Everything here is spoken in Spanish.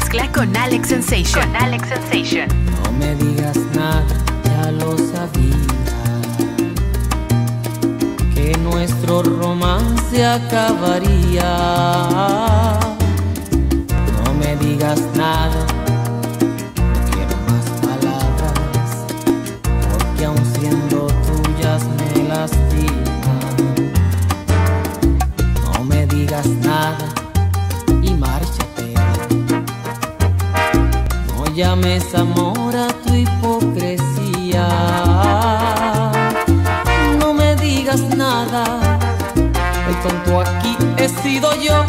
mezcla con Alex Sensation. No me digas nada, ya lo sabía, que nuestro romance acabaría. No me digas nada, no quiero más palabras, porque aun siendo tuyas me lastiman. No me digas nada y márchate. No llames amor a tu hipocresía. No me digas nada, el tonto aquí he sido yo.